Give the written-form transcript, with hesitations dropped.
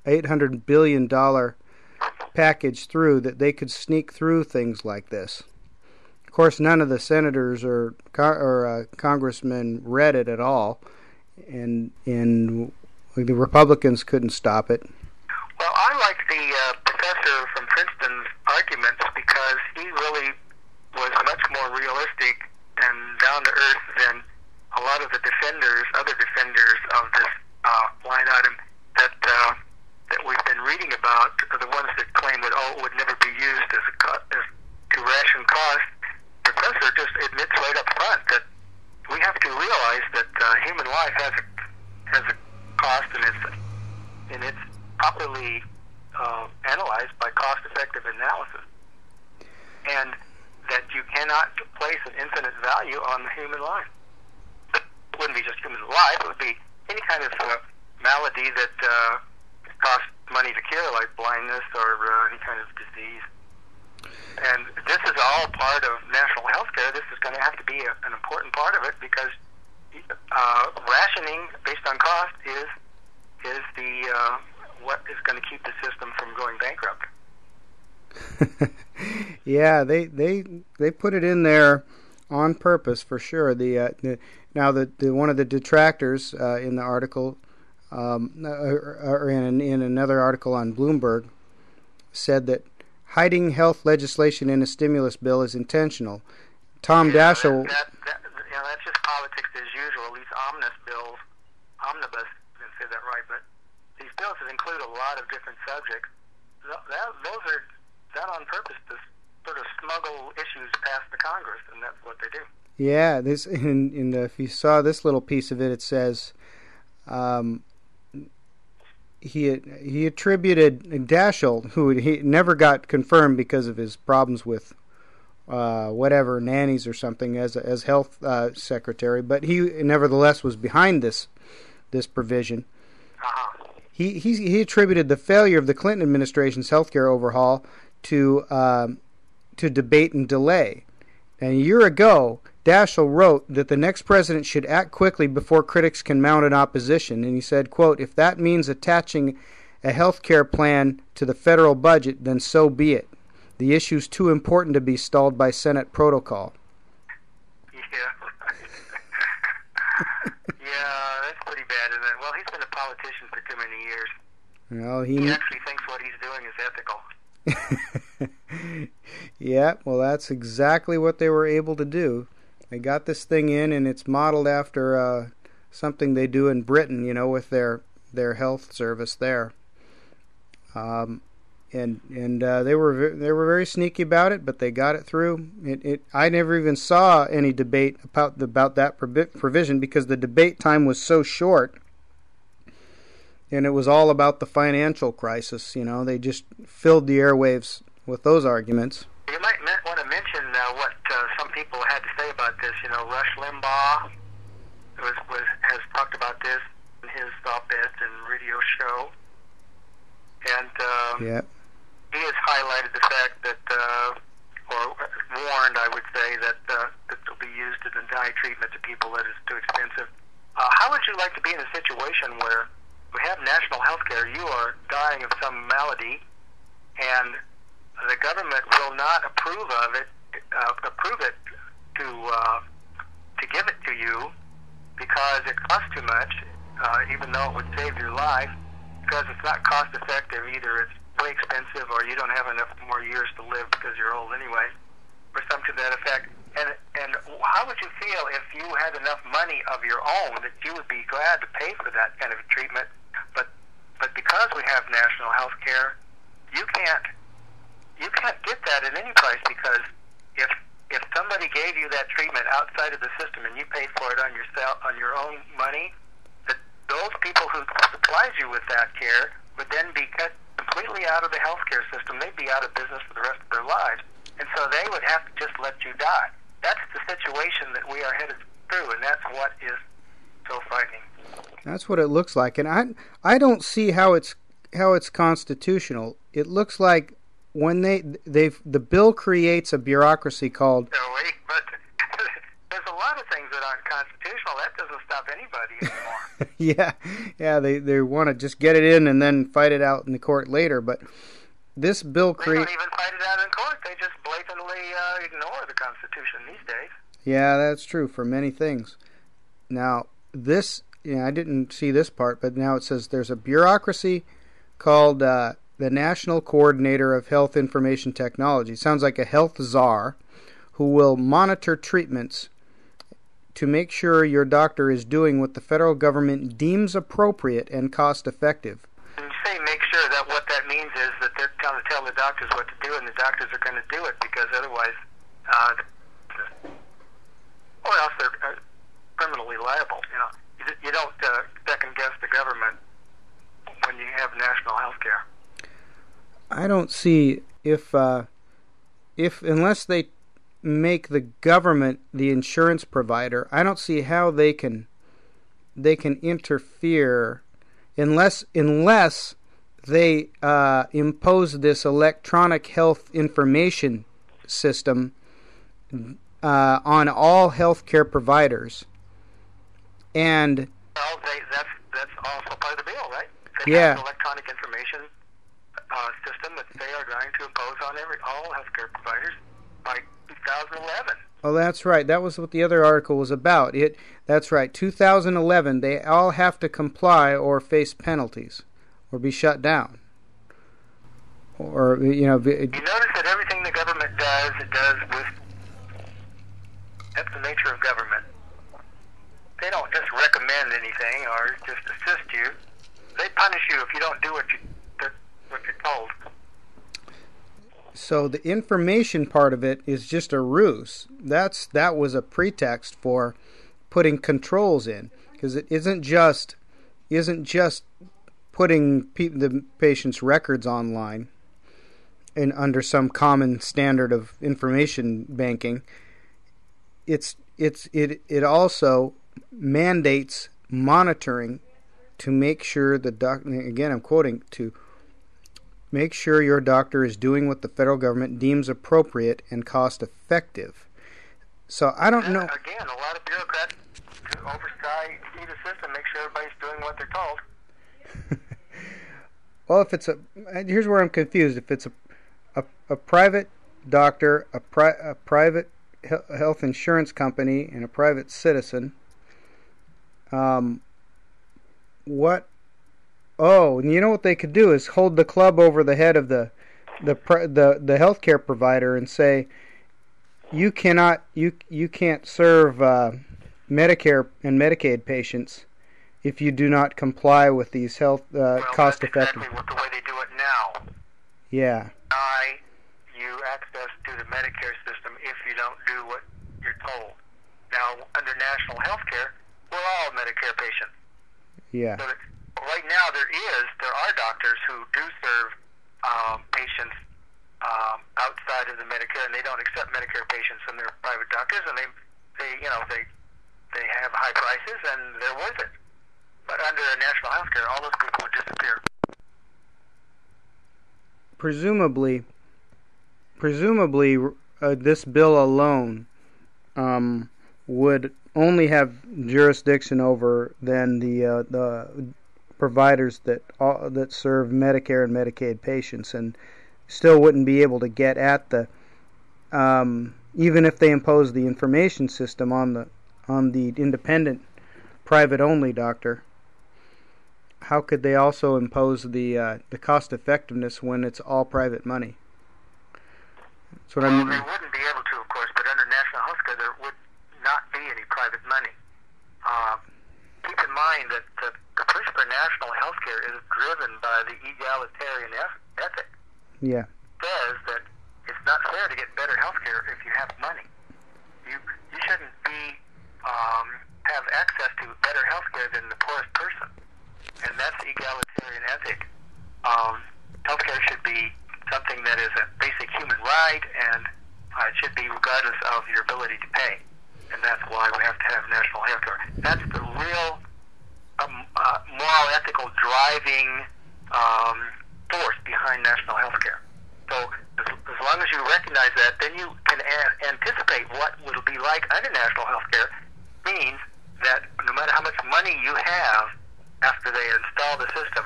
$800 billion package through, that they could sneak through things like this. Of course, none of the senators or congressmen read it at all, and the Republicans couldn't stop it. Well, I like the professor from Princeton's arguments because he really was much more realistic and down to earth than a lot of the other defenders of this line item that we've been reading about, are the ones that claim that it would never be used as to ration cost. The professor just admits right up front that we have to realize that human life has a cost, and it's properly analyzed by cost-effective analysis, and that you cannot place an infinite value on the human life. It wouldn't be just human life; it would be any kind of malady that costs money to cure, like blindness or any kind of disease. And this is all part of national health care. This is going to have to be an important part of it, because rationing based on cost is the what is going to keep the system from going bankrupt. Yeah, they put it in there on purpose for sure. Now the one of the detractors in the article, or in another article on Bloomberg, said that hiding health legislation in a stimulus bill is intentional. Tom Daschle. That's just politics as usual. These omnibus, I didn't say that right, but these bills that include a lot of different subjects, those are done on purpose to sort of smuggle issues past the Congress, and that's what they do. Yeah, if you saw this little piece of it, it says he attributed Daschle, who he never got confirmed because of his problems with whatever nannies or something as health secretary, but he nevertheless was behind this provision. Uh-huh. He attributed the failure of the Clinton administration's healthcare overhaul to debate and delay. And a year ago, Daschle wrote that the next president should act quickly before critics can mount an opposition. And he said, quote, "If that means attaching a health care plan to the federal budget, then so be it. The issue's too important to be stalled by Senate protocol." Yeah. Yeah, that's pretty bad, isn't it? Well, he's been a politician for too many years. Well, he actually thinks what he's doing is ethical. Yeah, well, that's exactly what they were able to do. They got this thing in, and it's modeled after something they do in Britain, with their health service there. And they were very sneaky about it, but they got it through. I never even saw any debate about that provision, because the debate time was so short, and it was all about the financial crisis. They just filled the airwaves with those arguments. You might want to mention what some people had to say about this. Rush Limbaugh has talked about this in his op-eds and radio show, and yeah. He has highlighted the fact that, or warned, I would say, that will be used to deny treatment to people that is too expensive. How would you like to be in a situation where we have national health care, you are dying of some malady, and the government will not approve it to give it to you because it costs too much, even though it would save your life, because it's not cost effective. Either it's way expensive, or you don't have enough more years to live because you're old anyway, or something to that effect. And how would you feel if you had enough money of your own that you would be glad to pay for that kind of treatment, but because we have national health care, you can't get that at any price, because if somebody gave you that treatment outside of the system and you paid for it on your own money, that those people who supplied you with that care would then be cut completely out of the healthcare system. They'd be out of business for the rest of their lives, and so they would have to just let you die. That's the situation that we are headed through, and that's what is so frightening. That's what it looks like, and I don't see how it's constitutional. It looks like when the bill creates a bureaucracy called. No, wait, but there's a lot of things things that aren't constitutional, that doesn't stop anybody anymore. Yeah, they want to just get it in and then fight it out in the court later. But this bill They don't even fight it out in court. They just blatantly ignore the Constitution these days. Yeah, that's true for many things. Now, this, I didn't see this part, but now it says there's a bureaucracy called the National Coordinator of Health Information Technology. Sounds like a health czar who will monitor treatments to make sure your doctor is doing what the federal government deems appropriate and cost-effective. When you say make sure, that what that means is that they're going to tell the doctors what to do, and the doctors are going to do it, because otherwise, or else they're criminally liable. You don't second guess the government when you have national health care. I don't see if unless they make the government the insurance provider, I don't see how they can interfere unless they impose this electronic health information system on all healthcare providers. And well, that's also part of the bill, right? They yeah. have an electronic information system that they are going to impose on all healthcare providers by 2011. Oh, that's right. That was what the other article was about. That's right. 2011, they all have to comply or face penalties or be shut down. Or, you notice that everything the government does, it does with... That's the nature of government. They don't just recommend anything or just assist you. They punish you if you don't do what you're told. So the information part of it is just a ruse. That was a pretext for putting controls in, because it isn't just putting the patient's records online and under some common standard of information banking. It also mandates monitoring to make sure the doctor, again I'm quoting, to make sure your doctor is doing what the federal government deems appropriate and cost effective. So I don't know. Again, a lot of bureaucrats see the system, make sure everybody's doing what they're told. Well, here's where I'm confused. If it's a private doctor, a private health insurance company, and a private citizen, what? Oh, and you know what they could do is hold the club over the head of the healthcare provider and say, you can't serve Medicare and Medicaid patients if you do not comply with these health cost-effective. That's exactly the way they do it now. Yeah. You access to the Medicare system if you don't do what you're told. Now, under national health care, we're all Medicare patients. Yeah. So right now, there are doctors who do serve patients outside of the Medicare, and they don't accept Medicare patients, and they're private doctors, and they have high prices, and they're worth it. But under national health care, all those people would disappear. Presumably, this bill alone would only have jurisdiction over then the providers that serve Medicare and Medicaid patients, and still wouldn't be able to get at the even if they impose the information system on the independent private only doctor. How could they also impose the cost effectiveness when it's all private money? That's what I mean. They wouldn't be able to, of course, but under national health care there would not be any private money. Keep in mind that the push for national health care is driven by the egalitarian ethic. Yeah. It says that it's not fair to get better health care if you have money. You shouldn't have access to better health care than the poorest person. And that's the egalitarian ethic. Healthcare should be something that is a basic human right, and it should be regardless of your ability to pay. And that's why we have to have national health care. That's the real moral, ethical driving force behind national health care. So as long as you recognize that, then you can anticipate what it'll be like under national health care. means that no matter how much money you have after they install the system,